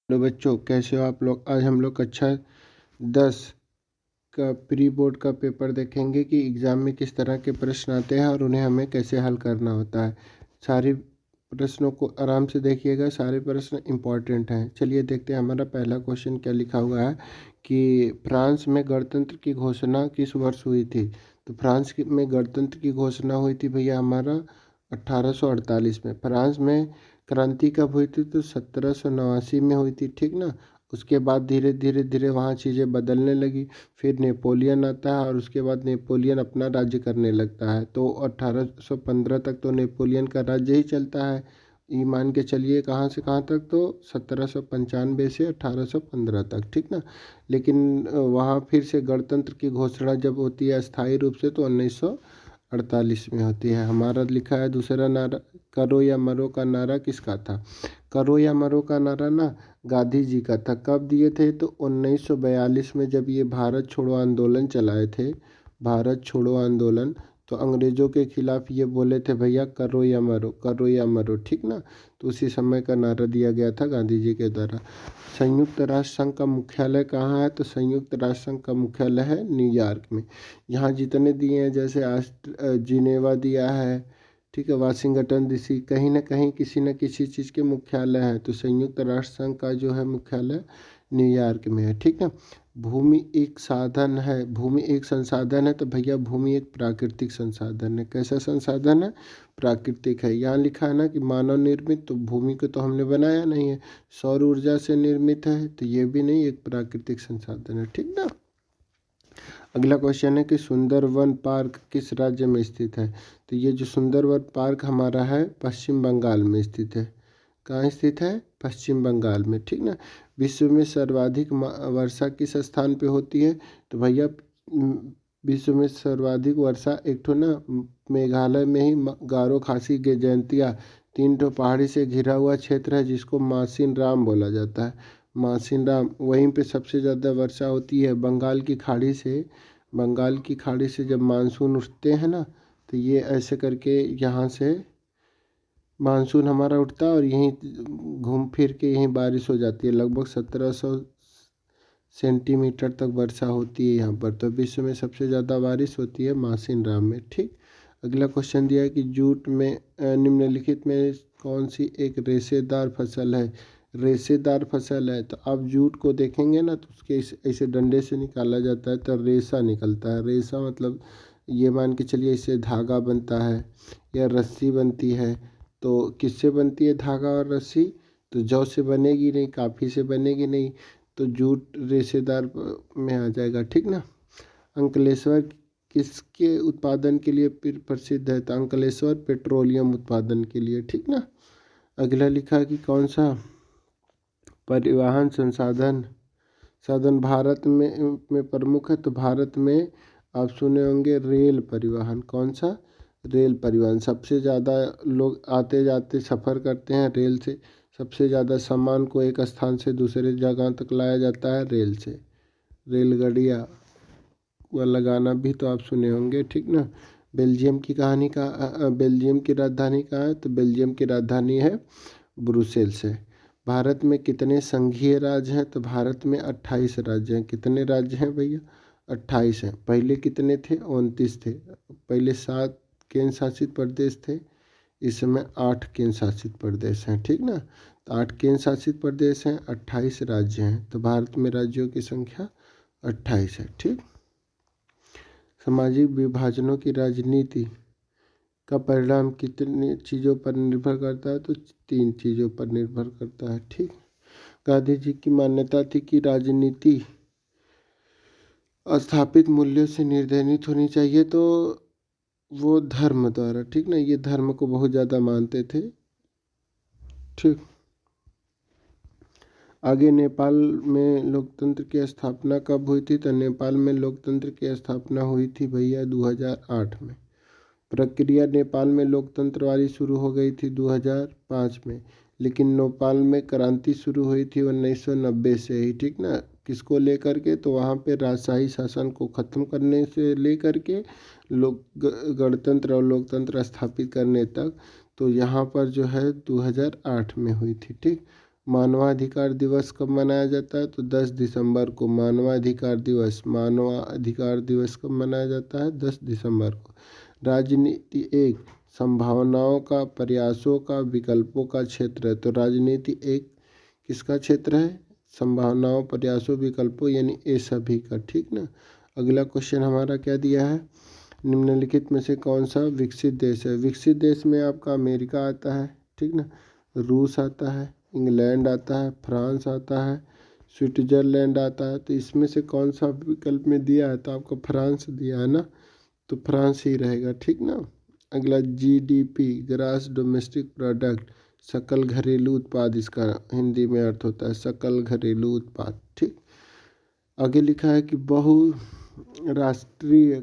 Hello बच्चों, कैसे हो आप लोग। आज हम लोग कक्षा 10 का प्री बोर्ड का पेपर देखेंगे कि एग्ज़ाम में किस तरह के प्रश्न आते हैं और उन्हें हमें कैसे हल करना होता है। सारे प्रश्नों को आराम से देखिएगा, सारे प्रश्न इम्पॉर्टेंट हैं। चलिए देखते हैं हमारा पहला क्वेश्चन क्या लिखा हुआ है कि फ्रांस में गणतंत्र की घोषणा किस वर्ष हुई थी। तो में गणतंत्र की घोषणा हुई थी भैया हमारा 1848 में। फ्रांस में क्रांति कब हुई थी तो 1789 में हुई थी, ठीक ना। उसके बाद धीरे धीरे धीरे वहाँ चीज़ें बदलने लगी। फिर नेपोलियन आता है और उसके बाद नेपोलियन अपना राज्य करने लगता है। तो 1815 तक तो नेपोलियन का राज्य ही चलता है। ये मान के चलिए कहाँ से कहाँ तक, तो 1795 से 1815 तक, ठीक ना। लेकिन वहाँ फिर से गणतंत्र की घोषणा जब होती है अस्थायी रूप से तो 1948 में होती है। हमारा लिखा है दूसरा नारा, करो या मरो का नारा किसका था। करो या मरो का नारा ना गांधी जी का था। कब दिए थे तो 1942 में, जब ये भारत छोड़ो आंदोलन चलाए थे। भारत छोड़ो आंदोलन, तो अंग्रेज़ों के खिलाफ ये बोले थे भैया करो या मरो, करो या मरो, ठीक ना। तो उसी समय का नारा दिया गया था गांधी जी के द्वारा। संयुक्त राष्ट्र संघ का मुख्यालय कहाँ है तो संयुक्त राष्ट्र संघ का मुख्यालय है न्यूयॉर्क में। यहाँ जितने दिए हैं जैसे जिनेवा दिया है, ठीक है, वाशिंगटन डीसी, कहीं ना कहीं किसी न किसी चीज़ के मुख्यालय हैं। तो संयुक्त राष्ट्र संघ का जो है मुख्यालय न्यूयॉर्क में है, ठीक है। भूमि एक साधन है, भूमि एक संसाधन है तो भैया भूमि एक प्राकृतिक संसाधन है। कैसा संसाधन है, प्राकृतिक है। यहाँ लिखा है ना कि मानव निर्मित, तो भूमि को तो हमने बनाया नहीं है। सौर ऊर्जा से निर्मित है तो ये भी नहीं, एक प्राकृतिक संसाधन है, ठीक ना। अगला क्वेश्चन है कि सुंदरवन पार्क किस राज्य में स्थित है। तो ये जो सुंदरवन पार्क हमारा है पश्चिम बंगाल में स्थित है। कहाँ स्थित है, पश्चिम बंगाल में, ठीक ना। विश्व में सर्वाधिक वर्षा किस स्थान पे होती है तो भैया विश्व में सर्वाधिक वर्षा एक ठो ना मेघालय में ही गारो खासी जयंतिया 3 पहाड़ी से घिरा हुआ क्षेत्र है जिसको मासिन राम बोला जाता है। मासिन राम, वहीं पे सबसे ज़्यादा वर्षा होती है बंगाल की खाड़ी से। बंगाल की खाड़ी से जब मानसून उठते हैं ना तो ये ऐसे करके यहाँ से मानसून हमारा उठता है और यहीं घूम फिर के यहीं बारिश हो जाती है। लगभग 1700 सेंटीमीटर तक वर्षा होती है यहाँ पर। तो विश्व में सबसे ज़्यादा बारिश होती है मासिन राम में, ठीक। अगला क्वेश्चन दिया है कि जूट में निम्नलिखित में कौन सी एक रेशेदार फसल है। रेशेदार फसल है तो आप जूट को देखेंगे ना तो उसके ऐसे डंडे से निकाला जाता है तो रेशा निकलता है। रेशा मतलब ये मान के चलिए इससे धागा बनता है या रस्सी बनती है। तो किससे बनती है धागा और रस्सी, तो जौ से बनेगी नहीं, काफी से बनेगी नहीं, तो जूट रेशेदार में आ जाएगा, ठीक ना। अंकलेश्वर किसके उत्पादन के लिए प्रसिद्ध है तो अंकलेश्वर पेट्रोलियम उत्पादन के लिए, ठीक ना। अगला लिखा कि कौन सा परिवहन संसाधन साधन भारत में प्रमुख है तो भारत में आप सुने होंगे रेल परिवहन। कौन सा, रेल परिवहन। सबसे ज़्यादा लोग आते जाते सफ़र करते हैं रेल से। सबसे ज़्यादा सामान को एक स्थान से दूसरे जगह तक लाया जाता है रेल से। रेलगाड़ियाँ वाला गाना भी तो आप सुने होंगे, ठीक ना। बेल्जियम की कहानी का बेल्जियम की राजधानी कहाँ है तो बेल्जियम की राजधानी है ब्रुसेल्स है। भारत में कितने संघीय राज्य हैं तो भारत में 28 राज्य हैं। कितने राज्य हैं भैया, 28 हैं। पहले कितने थे, 29 थे। पहले 7 केंद्र शासित प्रदेश थे, इस समय 8 केंद्र शासित प्रदेश हैं, ठीक ना। तो 8 केंद्र शासित प्रदेश हैं, 28 राज्य हैं। तो भारत में राज्यों की संख्या 28 है, ठीक। सामाजिक विभाजनों की राजनीति का परिणाम कितनी चीज़ों पर निर्भर करता है तो 3 चीज़ों पर निर्भर करता है, ठीक। गांधी जी की मान्यता थी कि राजनीति स्थापित मूल्यों से निर्धारित होनी चाहिए, तो वो धर्म द्वारा, ठीक ना। ये धर्म को बहुत ज़्यादा मानते थे, ठीक। आगे नेपाल में लोकतंत्र की स्थापना कब हुई थी तो नेपाल में लोकतंत्र की स्थापना हुई थी भैया 2008 में। प्रक्रिया नेपाल में लोकतंत्र वाली शुरू हो गई थी 2005 में, लेकिन नेपाल में क्रांति शुरू हुई थी 1990 से ही, ठीक ना। किसको लेकर के तो वहाँ पे राजशाही शासन को ख़त्म करने से लेकर के लोक गणतंत्र और लोकतंत्र स्थापित करने तक। तो यहाँ पर जो है 2008 में हुई थी, ठीक। मानवाधिकार दिवस कब मनाया जाता है? तो 10 दिसंबर को मानवाधिकार दिवस कब मनाया जाता है? 10 दिसंबर को। राजनीति एक संभावनाओं का, प्रयासों का, विकल्पों का क्षेत्र है। तो राजनीति एक किसका क्षेत्र है? संभावनाओं, प्रयासों, विकल्पों, यानी ये सभी का। ठीक ना। अगला क्वेश्चन हमारा क्या दिया है? निम्नलिखित में से कौन सा विकसित देश है? विकसित देश में आपका अमेरिका आता है, ठीक ना, रूस आता है, इंग्लैंड आता है, फ्रांस आता है, स्विट्जरलैंड आता है। तो इसमें से कौन सा विकल्प में दिया है? तो आपको फ्रांस दिया है ना, तो फ्रांस ही रहेगा। ठीक ना। अगला जीडीपी, ग्रास डोमेस्टिक प्रोडक्ट, सकल घरेलू उत्पाद, इसका हिंदी में अर्थ होता है सकल घरेलू उत्पाद। ठीक। आगे लिखा है कि बहुराष्ट्रीय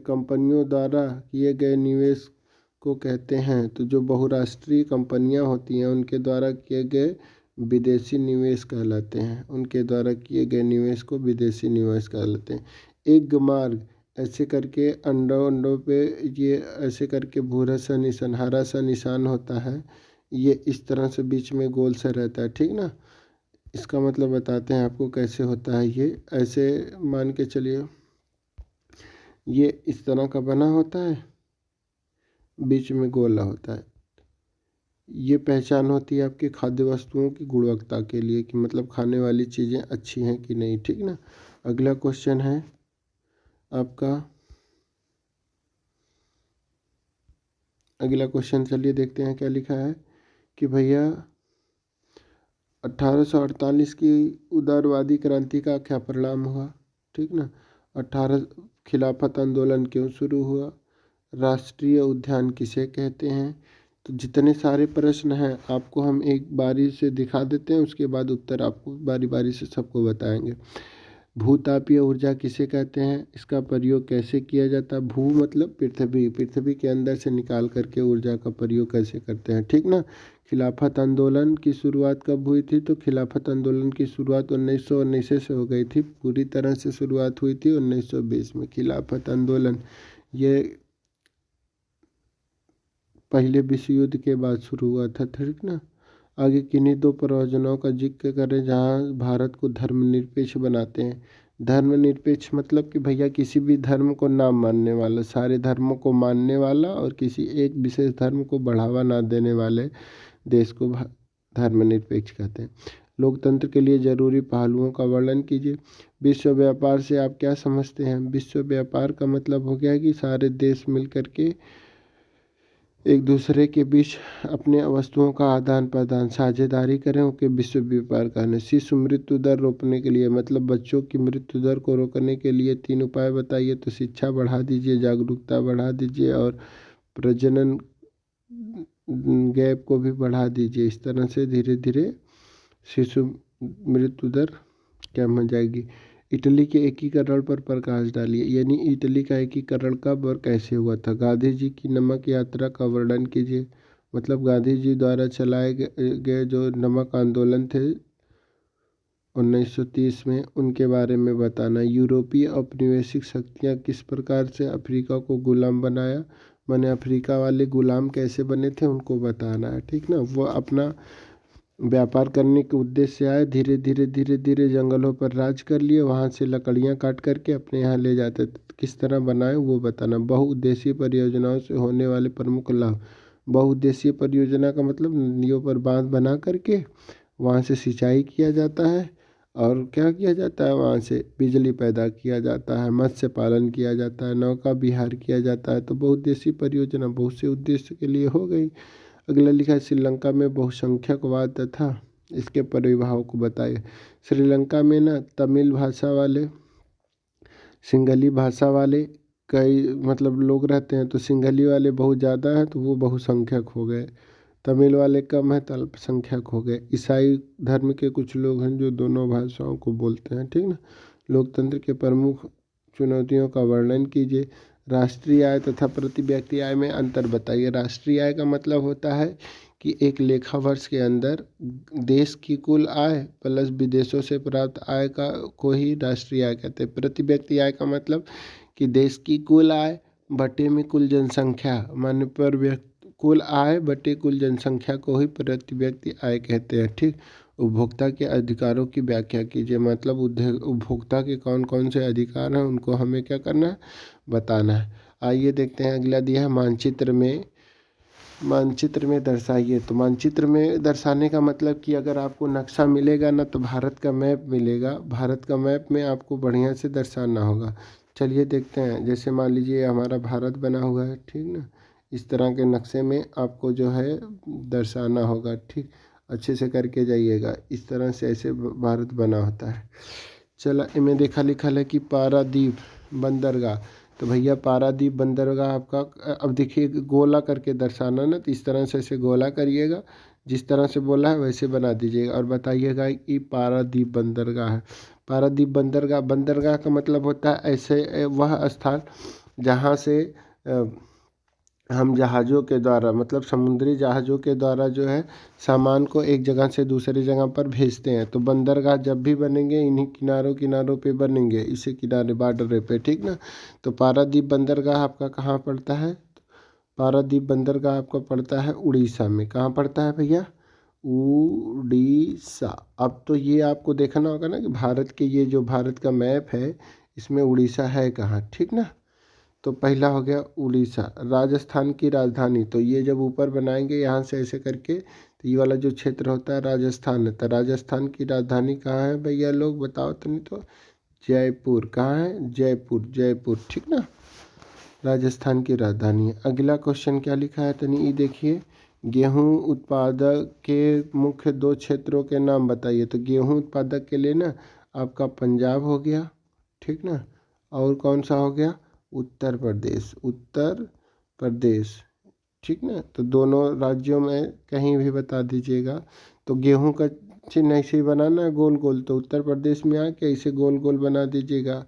कंपनियों द्वारा किए गए निवेश को कहते हैं। तो जो बहुराष्ट्रीय कंपनियां होती हैं उनके द्वारा किए गए विदेशी निवेश कहलाते हैं। उनके द्वारा किए गए निवेश को विदेशी निवेश कहलाते हैं। एक मार्ग ऐसे करके अंडों पे ये ऐसे करके भूरा सा निशान, हरा सा निशान होता है। ये इस तरह से बीच में गोल सा रहता है। ठीक ना। इसका मतलब बताते हैं आपको कैसे होता है। ये ऐसे मान के चलिए, ये इस तरह का बना होता है, बीच में गोला होता है। ये पहचान होती है आपके खाद्य वस्तुओं की गुणवत्ता के लिए कि मतलब खाने वाली चीज़ें अच्छी हैं कि नहीं। ठीक ना। अगला क्वेश्चन है आपका, अगला क्वेश्चन चलिए देखते हैं क्या लिखा है कि भैया 1848 की उदारवादी क्रांति का क्या परिणाम हुआ? ठीक ना। 18 खिलाफत आंदोलन क्यों शुरू हुआ? राष्ट्रीय उद्यान किसे कहते हैं? तो जितने सारे प्रश्न हैं आपको हम एक बारी से दिखा देते हैं, उसके बाद उत्तर आपको बारी बारी से सबको बताएंगे। भूतापीय ऊर्जा किसे कहते हैं? इसका प्रयोग कैसे किया जाता है? भू मतलब पृथ्वी, पृथ्वी के अंदर से निकाल करके ऊर्जा का प्रयोग कैसे करते हैं। ठीक ना। खिलाफत आंदोलन की शुरुआत कब हुई थी? तो खिलाफत आंदोलन की शुरुआत 1919 से हो गई थी। पूरी तरह से शुरुआत हुई थी 1920 में खिलाफत आंदोलन। ये पहले विश्व युद्ध के बाद शुरू हुआ था। ठीक ना। आगे किन्हीं दो परियोजनाओं का जिक्र करें जहां भारत को धर्मनिरपेक्ष बनाते हैं। धर्मनिरपेक्ष मतलब कि भैया किसी भी धर्म को ना मानने वाला, सारे धर्मों को मानने वाला और किसी एक विशेष धर्म को बढ़ावा ना देने वाले देश को धर्मनिरपेक्ष कहते हैं। लोकतंत्र के लिए जरूरी पहलुओं का वर्णन कीजिए। विश्व व्यापार से आप क्या समझते हैं? विश्व व्यापार का मतलब हो गया कि सारे देश मिलकर के एक दूसरे के बीच अपने वस्तुओं का आदान प्रदान, साझेदारी करें, ओके विश्व व्यापार कहने। शिशु मृत्यु दर रोकने के लिए मतलब बच्चों की मृत्यु दर को रोकने के लिए 3 उपाय बताइए। तो शिक्षा बढ़ा दीजिए, जागरूकता बढ़ा दीजिए और प्रजनन गैप को भी बढ़ा दीजिए। इस तरह से धीरे धीरे शिशु मृत्यु दर कम हो जाएगी। इटली के एकीकरण पर प्रकाश डालिए, यानी इटली का एकीकरण कब और कैसे हुआ था? गांधी जी की नमक यात्रा का वर्णन कीजिए। मतलब गांधी जी द्वारा चलाए गए जो नमक आंदोलन थे 1930 में, उनके बारे में बताना। यूरोपीय औपनिवेशिक शक्तियाँ किस प्रकार से अफ्रीका को गुलाम बनाया, माने अफ्रीका वाले गुलाम कैसे बने थे उनको बताना है। ठीक ना। वो अपना व्यापार करने के उद्देश्य से आए, धीरे धीरे धीरे धीरे जंगलों पर राज कर लिए, वहाँ से लकड़ियाँ काट करके अपने यहाँ ले जाते थे। किस तरह बनाए वो बताना। बहुउद्देशीय परियोजनाओं से होने वाले प्रमुख लाभ। बहुउद्देशीय परियोजना का मतलब नदियों पर बांध बना करके वहाँ से सिंचाई किया जाता है और क्या किया जाता है, वहाँ से बिजली पैदा किया जाता है, मत्स्य पालन किया जाता है, नौका विहार किया जाता है। तो बहुउद्देशीय परियोजना बहुत से उद्देश्य के लिए हो गई। अगला लिखा है श्रीलंका में बहुसंख्यकवाद तथा इसके प्रभाव को बताइए। श्रीलंका में ना तमिल भाषा वाले, सिंघली भाषा वाले कई मतलब लोग रहते हैं। तो सिंघली वाले बहुत ज़्यादा हैं तो वो बहुसंख्यक हो गए, तमिल वाले कम है तो अल्पसंख्यक हो गए। ईसाई धर्म के कुछ लोग हैं जो दोनों भाषाओं को बोलते हैं। ठीक ना। लोकतंत्र के प्रमुख चुनौतियों का वर्णन कीजिए। राष्ट्रीय आय तथा प्रति व्यक्ति आय में अंतर बताइए। राष्ट्रीय आय का मतलब होता है कि एक लेखा वर्ष के अंदर देश की कुल आय प्लस विदेशों से प्राप्त आय का को ही राष्ट्रीय आय कहते हैं। प्रति व्यक्ति आय का मतलब कि देश की कुल आय बटे में कुल जनसंख्या, माने पर व्यक्ति कुल आय बटे कुल जनसंख्या को ही प्रति व्यक्ति आय कहते हैं। ठीक। उपभोक्ता के अधिकारों की व्याख्या कीजिए। मतलब उपभोक्ता के कौन कौन से अधिकार हैं उनको हमें क्या करना है, बताना है। आइए देखते हैं, अगला दिया है मानचित्र में दर्शाइए। तो मानचित्र में दर्शाने का मतलब कि अगर आपको नक्शा मिलेगा ना तो भारत का मैप मिलेगा, भारत का मैप में आपको बढ़िया से दर्शाना होगा। चलिए देखते हैं, जैसे मान लीजिए हमारा भारत बना हुआ है, ठीक ना, इस तरह के नक्शे में आपको जो है दर्शाना होगा, ठीक, अच्छे से करके जाइएगा। इस तरह से ऐसे भारत बना होता है। चला इनमें देखा लिखा है कि पारादीप बंदरगाह। तो भैया पारादीप बंदरगाह आपका, अब देखिए गोला करके दर्शाना ना, तो इस तरह से ऐसे गोला करिएगा, जिस तरह से बोला है वैसे बना दीजिएगा और बताइएगा कि पारादीप बंदरगाह है। पारादीप बंदरगाह, बंदरगाह का मतलब होता है ऐसे वह स्थान जहाँ से हम जहाज़ों के द्वारा, मतलब समुद्री जहाज़ों के द्वारा जो है सामान को एक जगह से दूसरी जगह पर भेजते हैं। तो बंदरगाह जब भी बनेंगे इन्हीं किनारों किनारों पे बनेंगे, इसी किनारे बॉर्डर पे, ठीक ना। तो पारादीप बंदरगाह आपका कहाँ पड़ता है, पारादीप बंदरगाह आपका पड़ता है उड़ीसा में। कहाँ पड़ता है भैया, उड़ीसा। अब तो ये आपको देखना होगा ना कि भारत के, ये जो भारत का मैप है इसमें उड़ीसा है कहाँ, ठीक ना। तो पहला हो गया उड़ीसा। राजस्थान की राजधानी, तो ये जब ऊपर बनाएंगे यहाँ से ऐसे करके, तो ये वाला जो क्षेत्र होता है राजस्थान है। तो राजस्थान की राजधानी कहाँ है भैया, लोग बताओ तो, नहीं तो जयपुर। कहाँ है, जयपुर, जयपुर, ठीक ना, राजस्थान की राजधानी है। अगला क्वेश्चन क्या लिखा है तनी ये देखिए, गेहूं उत्पादक के मुख्य 2 क्षेत्रों के नाम बताइए। तो गेहूं उत्पादक के लिए ना आपका पंजाब हो गया, ठीक ना, और कौन सा हो गया, उत्तर प्रदेश, उत्तर प्रदेश, ठीक ना। तो दोनों राज्यों में कहीं भी बता दीजिएगा। तो गेहूं का चिन्ह ऐसे ही बनाना है गोल गोल, तो उत्तर प्रदेश में आके ऐसे गोल गोल बना दीजिएगा,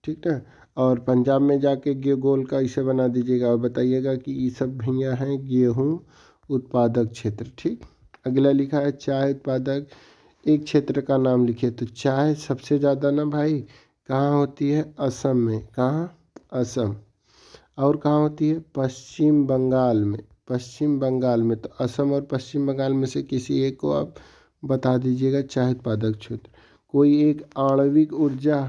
ठीक ना। और पंजाब में जाके गोल का ऐसे बना दीजिएगा और बताइएगा कि ये सब भैया हैं गेहूं उत्पादक क्षेत्र, ठीक। अगला लिखा है चाय उत्पादक एक क्षेत्र का नाम लिखिए। तो चाय सबसे ज़्यादा ना भाई कहाँ होती है, असम में। कहाँ, असम। और कहाँ होती है, पश्चिम बंगाल में, पश्चिम बंगाल में। तो असम और पश्चिम बंगाल में से किसी एक को आप बता दीजिएगा चाय उत्पादक क्षेत्र। कोई एक आणविक ऊर्जा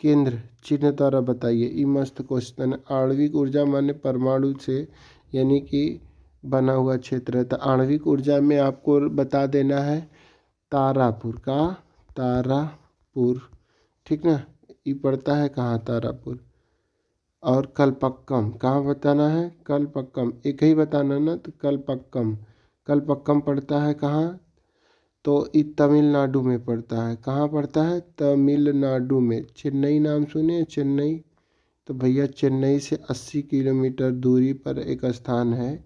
केंद्र चिन्ह द्वारा बताइए। ये मस्त क्वेश्चन है। आणविक ऊर्जा माने परमाणु से यानी कि बना हुआ क्षेत्र है। तो आणविक ऊर्जा में आपको बता देना है तारापुर। का, तारापुर, ठीक ना। ये पड़ता है कहाँ, तारापुर। और कलपक्कम कहाँ बताना है, कलपक्कम, एक ही बताना ना, तो कलपक्कम, कलपक्कम पड़ता है कहाँ, तो ये तमिलनाडु में पड़ता है। कहाँ पड़ता है, तमिलनाडु में। चेन्नई नाम सुने, चेन्नई। तो भैया चेन्नई से 80 किलोमीटर दूरी पर एक स्थान है,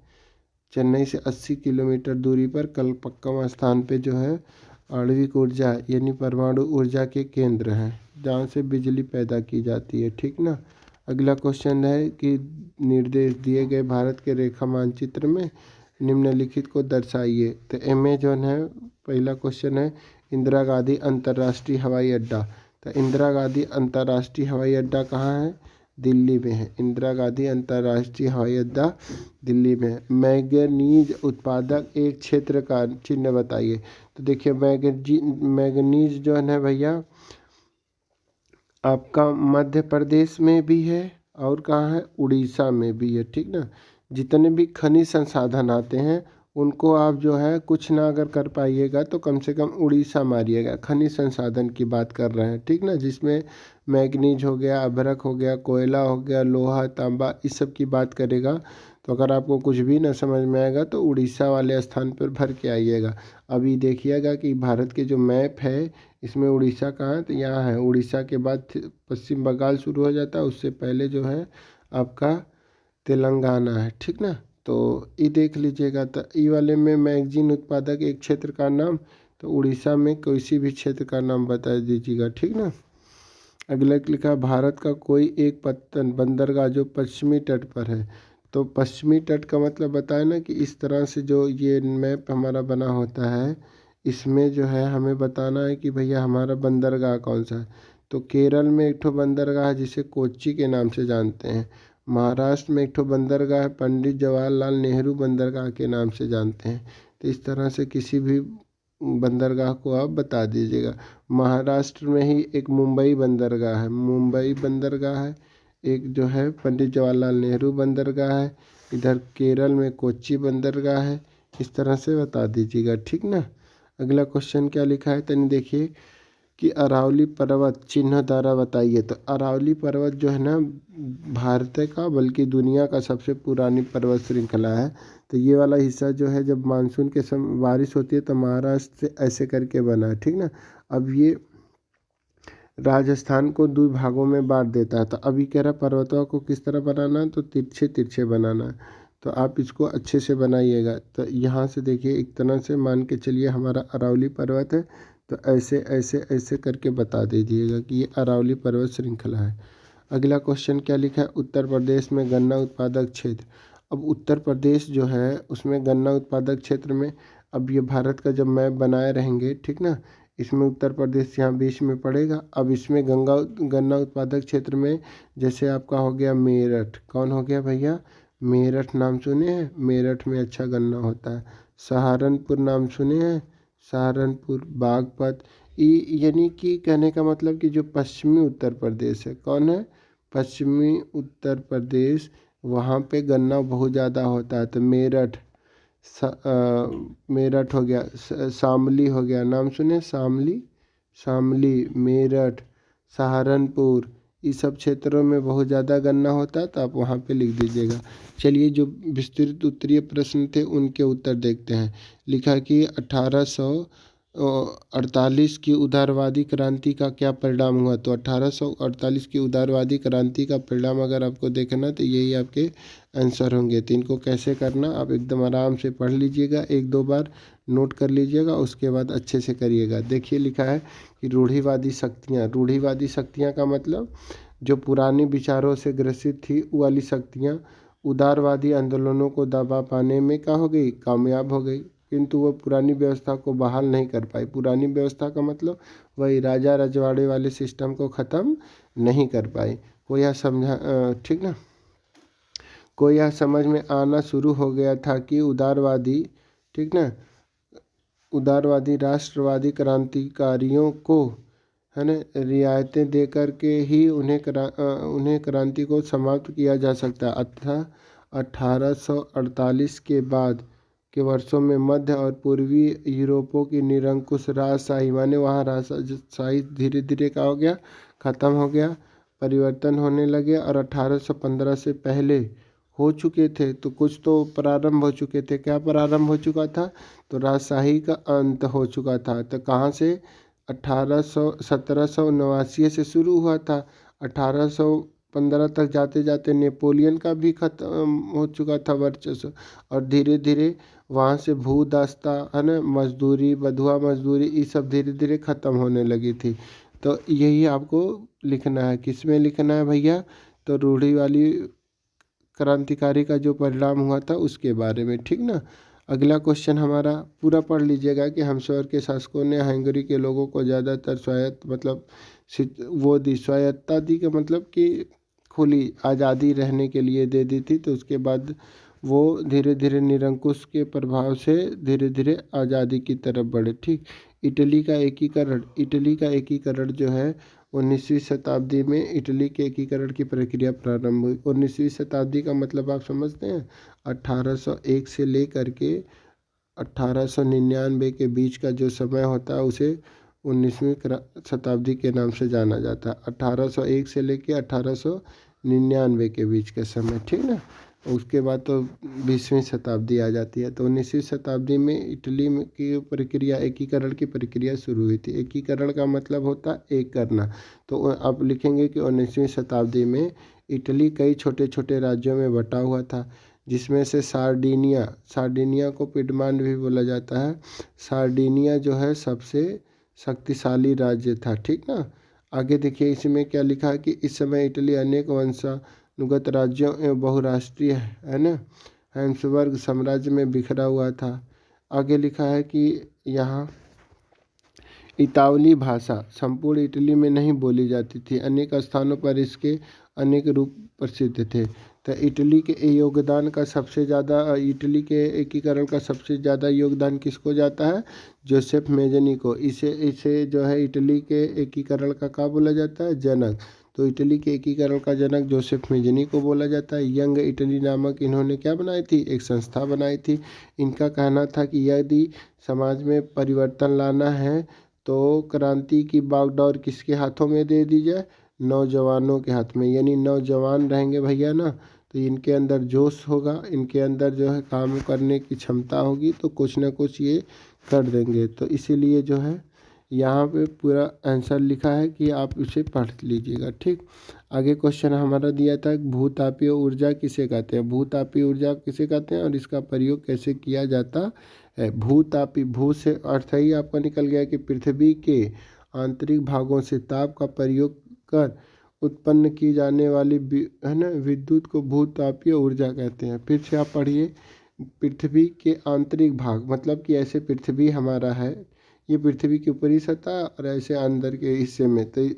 चेन्नई से 80 किलोमीटर दूरी पर कलपक्कम स्थान पे जो है आणविक ऊर्जा यानी परमाणु ऊर्जा के केंद्र हैं, जहाँ से बिजली पैदा की जाती है, ठीक ना। अगला क्वेश्चन है कि निर्देश दिए गए भारत के रेखा मानचित्र में निम्नलिखित को दर्शाइए। तो अमेजोन है, पहला क्वेश्चन है इंदिरा गांधी अंतर्राष्ट्रीय हवाई अड्डा। तो इंदिरा गांधी अंतर्राष्ट्रीय हवाई अड्डा कहाँ है, दिल्ली में है। इंदिरा गांधी अंतर्राष्ट्रीय हवाई अड्डा दिल्ली में है। मैंगनीज उत्पादक एक क्षेत्र का चिन्ह बताइए। तो देखिए मैंगनीज जो है भैया आपका मध्य प्रदेश में भी है और कहाँ है, उड़ीसा में भी है, ठीक ना। जितने भी खनिज संसाधन आते हैं उनको आप जो है कुछ ना अगर कर पाइएगा तो कम से कम उड़ीसा मारिएगा। खनिज संसाधन की बात कर रहे हैं, ठीक ना, जिसमें मैग्नीज हो गया, अभ्रक हो गया, कोयला हो गया, लोहा, तांबा, इस सब की बात करेगा। तो अगर आपको कुछ भी ना समझ में आएगा तो उड़ीसा वाले स्थान पर भर के आइएगा। अभी देखिएगा कि भारत के जो मैप है इसमें उड़ीसा कहाँ है, तो यहाँ है। उड़ीसा के बाद पश्चिम बंगाल शुरू हो जाता है, उससे पहले जो है आपका तेलंगाना है, ठीक ना। तो ये देख लीजिएगा। तो ई वाले में मैगजीन उत्पादक एक क्षेत्र का नाम, तो उड़ीसा में किसी भी क्षेत्र का नाम बता दीजिएगा, ठीक ना। अगला लिखा भारत का कोई एक पत्तन बंदरगाह जो पश्चिमी तट पर है। तो पश्चिमी तट का मतलब बताए ना कि इस तरह से जो ये मैप हमारा बना होता है इसमें जो है हमें बताना है कि भैया हमारा बंदरगाह कौन सा है। तो केरल में एक ठो बंदरगाह है जिसे कोच्चि के नाम से जानते हैं। महाराष्ट्र में एक ठो बंदरगाह है पंडित जवाहरलाल नेहरू बंदरगाह के नाम से जानते हैं। तो इस तरह से किसी भी बंदरगाह को आप बता दीजिएगा। महाराष्ट्र में ही एक मुंबई बंदरगाह है, मुंबई बंदरगाह है, एक जो है पंडित जवाहरलाल नेहरू बंदरगाह है, इधर केरल में कोच्चि बंदरगाह है। इस तरह से बता दीजिएगा, ठीक ना। अगला क्वेश्चन क्या लिखा है तनी देखिए कि अरावली पर्वत चिन्ह द्वारा बताइए। तो अरावली पर्वत जो है ना भारत का बल्कि दुनिया का सबसे पुरानी पर्वत श्रृंखला है। तो ये वाला हिस्सा जो है जब मानसून के समय बारिश होती है तो महाराष्ट्र से ऐसे करके बना है, ठीक ना। अब ये राजस्थान को दो भागों में बांट देता है। तो अभी कह रहा पर्वतों को किस तरह बनाना है, तो तिरछे तिरछे बनाना है। तो आप इसको अच्छे से बनाइएगा। तो यहाँ से देखिए एक तरह से मान के चलिए हमारा अरावली पर्वत है, तो ऐसे ऐसे ऐसे करके बता दीजिएगा कि ये अरावली पर्वत श्रृंखला है। अगला क्वेश्चन क्या लिखा है, उत्तर प्रदेश में गन्ना उत्पादक क्षेत्र। अब उत्तर प्रदेश जो है उसमें गन्ना उत्पादक क्षेत्र में, अब ये भारत का जब मैप बनाए रहेंगे, ठीक ना, इसमें उत्तर प्रदेश यहाँ बीच में पड़ेगा। अब इसमें गन्ना उत्पादक क्षेत्र में जैसे आपका हो गया मेरठ, कौन हो गया भैया, मेरठ नाम सुने हैं, मेरठ में अच्छा गन्ना होता है। सहारनपुर नाम सुने हैं, सहारनपुर, बागपत, यानी कि कहने का मतलब कि जो पश्चिमी उत्तर प्रदेश है, कौन है, पश्चिमी उत्तर प्रदेश, वहाँ पे गन्ना बहुत ज़्यादा होता है। तो मेरठ, मेरठ हो गया, शामली हो गया, नाम सुने, शामली, शामली, मेरठ, सहारनपुर, इस सब क्षेत्रों में बहुत ज़्यादा गन्ना होता है। तो आप वहाँ पे लिख दीजिएगा। चलिए जो विस्तृत उत्तरीय प्रश्न थे उनके उत्तर देखते हैं। लिखा कि 1848 की उदारवादी क्रांति का क्या परिणाम हुआ। तो 1848 की उदारवादी क्रांति का परिणाम अगर आपको देखना तो यही आपके आंसर होंगे। तो इनको कैसे करना आप एकदम आराम से पढ़ लीजिएगा, एक दो बार नोट कर लीजिएगा, उसके बाद अच्छे से करिएगा। देखिए लिखा है कि रूढ़िवादी शक्तियाँ, रूढ़िवादी शक्तियाँ का मतलब जो पुरानी विचारों से ग्रसित थी वो वाली शक्तियाँ उदारवादी आंदोलनों को दबा पाने में क्या हो गई, कामयाब हो गई, किंतु वह पुरानी व्यवस्था को बहाल नहीं कर पाई। पुरानी व्यवस्था का मतलब वही राजा रजवाड़े वाले सिस्टम को ख़त्म नहीं कर पाई। को यह समझा, ठीक ना, को यह समझ में आना शुरू हो गया था कि उदारवादी, ठीक ना, उदारवादी राष्ट्रवादी क्रांतिकारियों को है ना रियायतें दे कर के ही उन्हें क्रांति को समाप्त किया जा सकता है। अतः 1848 के बाद के वर्षों में मध्य और पूर्वी यूरोपों की निरंकुश राजशाही, माने वहाँ राजशाही धीरे धीरे क्या हो गया, ख़त्म हो गया, परिवर्तन होने लगे। और 1815 से पहले हो चुके थे, तो कुछ तो प्रारंभ हो चुके थे। क्या प्रारंभ हो चुका था, तो राजशाही का अंत हो चुका था। तो कहाँ से, 1789 से शुरू हुआ था, 1815 तक जाते जाते नेपोलियन का भी खत्म हो चुका था वर्चस्व। और धीरे धीरे वहाँ से भूदास्ता है ना, मजदूरी, बधुआ मजदूरी, ये सब धीरे धीरे ख़त्म होने लगी थी। तो यही आपको लिखना है। किस में लिखना है भैया, तो रूढ़िवादी क्रांतिकारी का जो परिणाम हुआ था उसके बारे में, ठीक ना। अगला क्वेश्चन हमारा पूरा पढ़ लीजिएगा कि हमशोर के शासकों ने हंगरी के लोगों को ज़्यादातर स्वायत्त मतलब वो दी, स्वायत्ता दी का मतलब कि खुली आज़ादी रहने के लिए दे दी थी। तो उसके बाद वो धीरे धीरे निरंकुश के प्रभाव से धीरे धीरे आज़ादी की तरफ बढ़े, ठीक। इटली का एकीकरण, इटली का एकीकरण जो है 19वीं शताब्दी में इटली के एकीकरण की प्रक्रिया प्रारंभ हुई। 19वीं शताब्दी का मतलब आप समझते हैं, 1801 से लेकर के 1899 के बीच का जो समय होता है उसे 19वीं शताब्दी के नाम से जाना जाता है। 1801 से लेकर 1899 के बीच का समय, ठीक ना। उसके बाद तो 20वीं शताब्दी आ जाती है। तो 19वीं शताब्दी में इटली की प्रक्रिया, एकीकरण की प्रक्रिया शुरू हुई थी। एकीकरण का मतलब होता है एक करना। तो आप लिखेंगे कि 19वीं शताब्दी में इटली कई छोटे छोटे राज्यों में बटा हुआ था, जिसमें से सार्डिनिया, सार्डिनिया को पिडमांट भी बोला जाता है, सार्डिनिया जो है सबसे शक्तिशाली राज्य था, ठीक ना। आगे देखिए इसमें क्या लिखा है कि इस समय इटली अनेक वंशानुगत राज्यों एवं बहुराष्ट्रीय है ना हैब्सबर्ग साम्राज्य में बिखरा हुआ था। आगे लिखा है कि यहाँ इतालवी भाषा संपूर्ण इटली में नहीं बोली जाती थी, अनेक स्थानों पर इसके अनेक रूप प्रसिद्ध थे। तो इटली के योगदान का सबसे ज़्यादा, इटली के एकीकरण का सबसे ज़्यादा योगदान किसको जाता है? जोसेफ मेज़नी को। इसे इसे जो है इटली के एकीकरण का क्या बोला जाता है? जनक। तो इटली के एकीकरण का जनक जोसेफ मेज़नी को बोला जाता है। यंग इटली नामक इन्होंने क्या बनाई थी? एक संस्था बनाई थी। इनका कहना था कि यदि समाज में परिवर्तन लाना है तो क्रांति की बागडोर किसके हाथों में दे दी जाए? नौजवानों के हाथ में। यानी नौजवान रहेंगे भैया ना, तो इनके अंदर जोश होगा, इनके अंदर जो है काम करने की क्षमता होगी, तो कुछ ना कुछ ये कर देंगे। तो इसीलिए जो है यहाँ पे पूरा आंसर लिखा है कि आप इसे पढ़ लीजिएगा। ठीक, आगे क्वेश्चन हमारा दिया था भूतापीय ऊर्जा किसे कहते हैं? भूतापीय ऊर्जा किसे कहते हैं और इसका प्रयोग कैसे किया जाता है? भूतापीय, भू से अर्थ ही आपका निकल गया कि पृथ्वी के आंतरिक भागों से ताप का प्रयोग कर उत्पन्न की जाने वाली है ना विद्युत को भूतापीय ऊर्जा कहते हैं। फिर से आप पढ़िए, पृथ्वी के आंतरिक भाग मतलब कि ऐसे पृथ्वी हमारा है, ये पृथ्वी की ऊपरी सतह और ऐसे अंदर के हिस्से में तो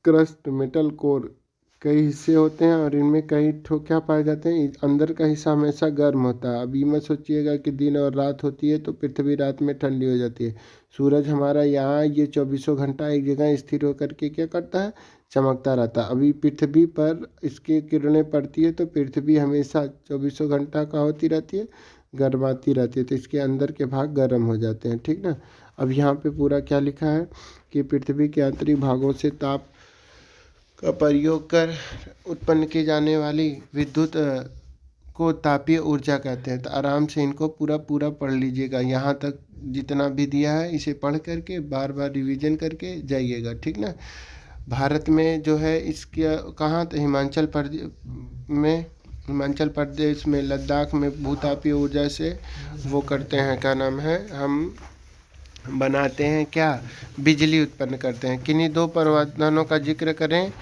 क्रस्ट, मेटल कोर कई हिस्से होते हैं और इनमें कई ठो क्या पाए जाते हैं? अंदर का हिस्सा हमेशा गर्म होता है। अब ये मत सोचिएगा कि दिन और रात होती है तो पृथ्वी रात में ठंडी हो जाती है। सूरज हमारा यहाँ ये 24 घंटा एक जगह स्थिर होकर के क्या करता है? चमकता रहता है। अभी पृथ्वी पर इसकी किरणें पड़ती है तो पृथ्वी हमेशा 24 घंटा का होती रहती है, गर्माती रहती है, तो इसके अंदर के भाग गर्म हो जाते हैं। ठीक ना। अब यहाँ पे पूरा क्या लिखा है कि पृथ्वी के आंतरिक भागों से ताप का प्रयोग कर उत्पन्न की जाने वाली विद्युत को तापीय ऊर्जा कहते हैं। तो आराम से इनको पूरा पूरा पढ़ लीजिएगा। यहाँ तक जितना भी दिया है इसे पढ़ करके बार बार रिवीजन करके जाइएगा। ठीक ना। भारत में जो है इसके कहाँ, तो हिमाचल प्रदेश में लद्दाख में भूतापीय ऊर्जा से वो करते हैं, क्या नाम है, हम बनाते हैं क्या? बिजली उत्पन्न करते हैं। किन्हीं दो प्रावधानों का जिक्र करें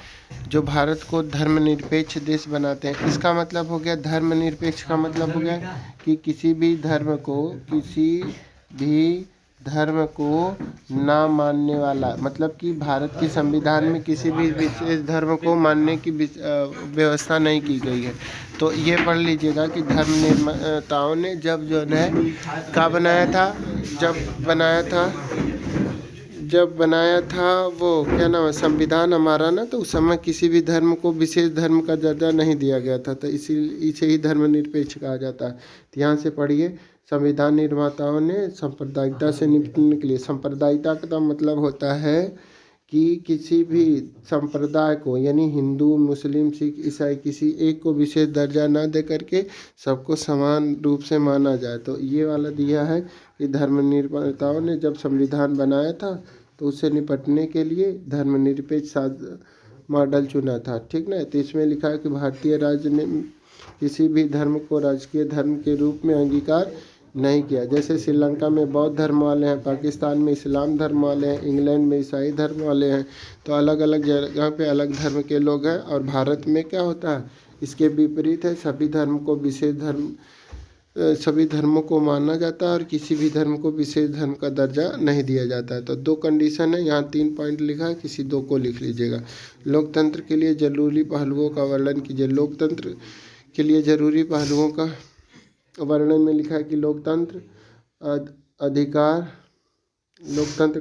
जो भारत को धर्मनिरपेक्ष देश बनाते हैं। इसका मतलब हो गया, धर्मनिरपेक्ष का मतलब हो गया कि किसी भी धर्म को ना मानने वाला, मतलब कि भारत के संविधान में किसी भी विशेष धर्म को मानने की व्यवस्था नहीं की गई है। तो ये पढ़ लीजिएगा कि धर्म निर्माताओं ने जब जो है क्या बनाया था, जब बनाया था वो क्या नाम है, संविधान हमारा ना, तो उस समय किसी भी धर्म को विशेष धर्म का दर्जा नहीं दिया गया था। तो इसे ही धर्मनिरपेक्ष कहा जाता है। तो यहाँ से पढ़िए, संविधान निर्माताओं ने सांप्रदायिकता से निपटने के लिए, सांप्रदायिकता का मतलब होता है कि किसी भी संप्रदाय को, यानी हिंदू, मुस्लिम, सिख, ईसाई, किसी एक को विशेष दर्जा ना दे करके सबको समान रूप से माना जाए। तो ये वाला दिया है कि धर्मनिर्माताओं ने जब संविधान बनाया था तो उससे निपटने के लिए धर्मनिरपेक्ष मॉडल चुना था। ठीक ना। तो इसमें लिखा है कि भारतीय राज्य ने किसी भी धर्म को राजकीय धर्म के रूप में अंगीकार नहीं किया। जैसे श्रीलंका में बौद्ध धर्म वाले हैं, पाकिस्तान में इस्लाम धर्म वाले हैं, इंग्लैंड में ईसाई धर्म वाले हैं। तो अलग अलग जगह पे अलग धर्म के लोग हैं। और भारत में क्या होता है, इसके विपरीत है, सभी धर्मों को माना जाता है और किसी भी धर्म को विशेष धर्म का दर्जा नहीं दिया जाता है। तो दो कंडीशन है, यहाँ 3 पॉइंट लिखा है, किसी दो को लिख लीजिएगा। लोकतंत्र के लिए जरूरी पहलुओं का वर्णन कीजिए। लोकतंत्र के लिए जरूरी पहलुओं का वर्णन में लिखा है कि लोकतंत्र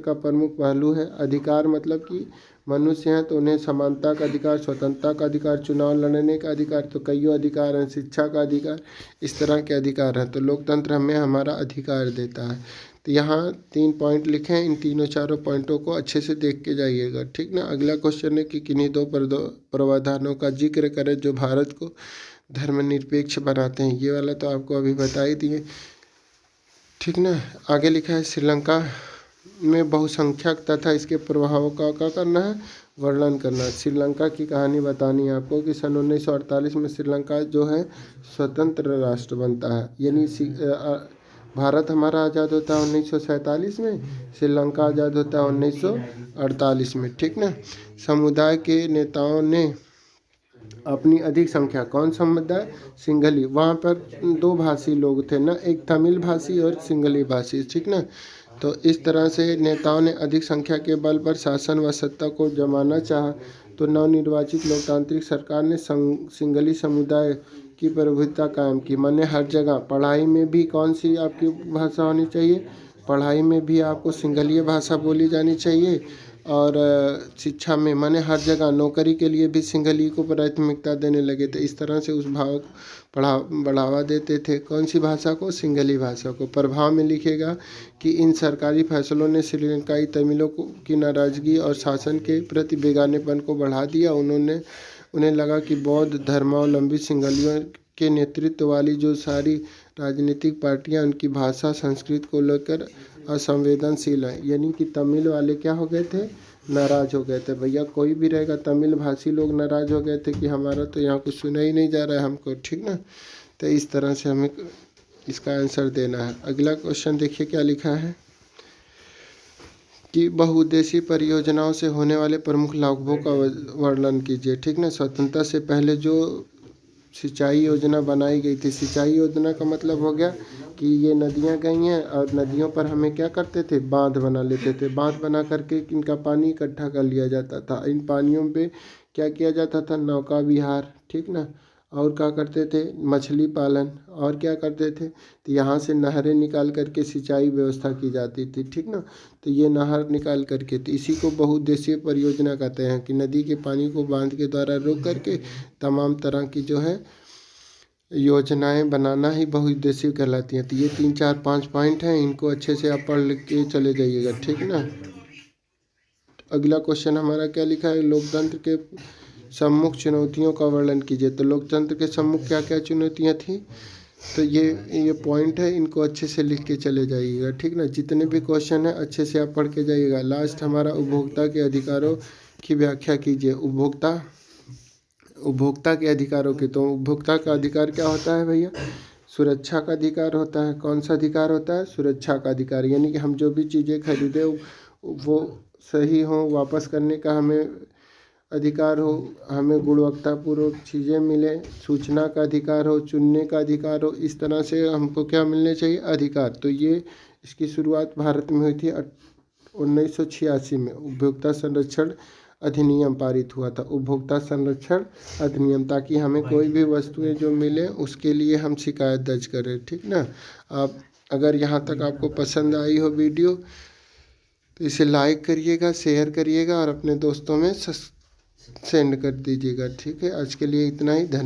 का प्रमुख पहलू है अधिकार, मतलब कि मनुष्य हैं तो उन्हें समानता का अधिकार, स्वतंत्रता का अधिकार, चुनाव लड़ने का अधिकार, तो कई अधिकार हैं, शिक्षा का अधिकार, इस तरह के अधिकार हैं। तो लोकतंत्र हमें हमारा अधिकार देता है। तो यहाँ 3 पॉइंट लिखे हैं, इन तीनों चारों पॉइंटों को अच्छे से देख के जाइएगा। ठीक ना। अगला क्वेश्चन है कि किन्हीं दो प्रावधानों का जिक्र करें जो भारत को धर्मनिरपेक्ष बनाते हैं। ये वाला तो आपको अभी बता ही दिए। ठीक ना। आगे लिखा है श्रीलंका में बहुसंख्यक तथा इसके प्रभावों का क्या करना है, वर्णन करना। श्रीलंका की कहानी बतानी है आपको कि सन 1948 में श्रीलंका जो है स्वतंत्र राष्ट्र बनता है। यानी भारत हमारा आज़ाद होता है 1947 में, श्रीलंका आज़ाद होता है 1948 में। ठीक ना। समुदाय के नेताओं ने अपनी अधिक संख्या, कौन समुदाय, सिंघली, वहाँ पर 2 भाषी लोग थे ना, एक तमिल भाषी और सिंघली भाषी। ठीक ना। तो इस तरह से नेताओं ने अधिक संख्या के बल पर शासन व सत्ता को जमाना चाहा। तो नवनिर्वाचित लोकतांत्रिक सरकार ने सिंघली समुदाय की प्रभुत्व कायम की। माने हर जगह पढ़ाई में भी कौन सी आपकी भाषा होनी चाहिए, पढ़ाई में भी आपको सिंघलीय भाषा बोली जानी चाहिए। और शिक्षा में माने हर जगह नौकरी के लिए भी सिंघली को प्राथमिकता देने लगे थे। इस तरह से उस भाव बढ़ावा देते थे। कौन सी भाषा को, सिंघली भाषा को। प्रभाव में लिखेगा कि इन सरकारी फैसलों ने श्रीलंकाई तमिलों की नाराजगी और शासन के प्रति बेगानेपन को बढ़ा दिया। उन्हें लगा कि बौद्ध धर्मावलंबी सिंघलियों के नेतृत्व वाली जो सारी राजनीतिक पार्टियां उनकी भाषा संस्कृति को लेकर असंवेदनशील हैं। यानी कि तमिल वाले क्या हो गए थे, नाराज हो गए थे। भैया कोई भी रहेगा, तमिल भाषी लोग नाराज हो गए थे कि हमारा तो यहाँ कुछ सुना ही नहीं जा रहा है हमको, ठीक ना। तो इस तरह से हमें इसका आंसर देना है। अगला क्वेश्चन देखिए क्या लिखा है कि बहुउद्देशीय परियोजनाओं से होने वाले प्रमुख लाभों का वर्णन कीजिए, ठीक ना। स्वतंत्रता से पहले जो सिंचाई योजना बनाई गई थी, सिंचाई योजना का मतलब हो गया कि ये नदियाँ गई हैं और नदियों पर हमें क्या करते थे, बांध बना लेते थे। बांध बना करके इनका पानी इकट्ठा कर लिया जाता था। इन पानियों पे क्या किया जाता था, नौका विहार, ठीक ना। और क्या करते थे, मछली पालन। और क्या करते थे, तो यहाँ से नहरें निकाल करके सिंचाई व्यवस्था की जाती थी, ठीक ना। तो ये नहर निकाल करके, तो इसी को बहुउद्देशीय परियोजना कहते हैं कि नदी के पानी को बांध के द्वारा रोक करके तमाम तरह की जो है योजनाएं बनाना ही बहुउद्देशीय कहलाती हैं। तो ये 3 4 5 पॉइंट हैं, इनको अच्छे से आप पढ़ के चले जाइएगा, ठीक ना। अगला क्वेश्चन हमारा क्या लिखा है, लोकतंत्र के सम्मुख चुनौतियों का वर्णन कीजिए। तो लोकतंत्र के सम्मुख क्या क्या चुनौतियां थी, तो ये पॉइंट है, इनको अच्छे से लिख के चले जाइएगा, ठीक ना। जितने भी क्वेश्चन है अच्छे से आप पढ़ के जाइएगा। लास्ट हमारा उपभोक्ता के अधिकारों की व्याख्या कीजिए। उपभोक्ता के अधिकारों की, तो उपभोक्ता का अधिकार क्या होता है भैया, सुरक्षा का अधिकार होता है। कौन सा अधिकार होता है, सुरक्षा का अधिकार। यानी कि हम जो भी चीज़ें खरीदे वो सही हो, वापस करने का हमें अधिकार हो, हमें गुणवत्तापूर्वक चीज़ें मिले, सूचना का अधिकार हो, चुनने का अधिकार हो। इस तरह से हमको क्या मिलने चाहिए, अधिकार। तो ये इसकी शुरुआत भारत में हुई थी 1986 में। उपभोक्ता संरक्षण अधिनियम पारित हुआ था, उपभोक्ता संरक्षण अधिनियम, ताकि हमें कोई भी वस्तुएं जो मिले उसके लिए हम शिकायत दर्ज करें, ठीक ना। आप अगर यहाँ तक आपको पसंद आई हो वीडियो तो इसे लाइक करिएगा, शेयर करिएगा और अपने दोस्तों में सेंड कर दीजिएगा, ठीक है। आज के लिए इतना ही, धन्यवाद।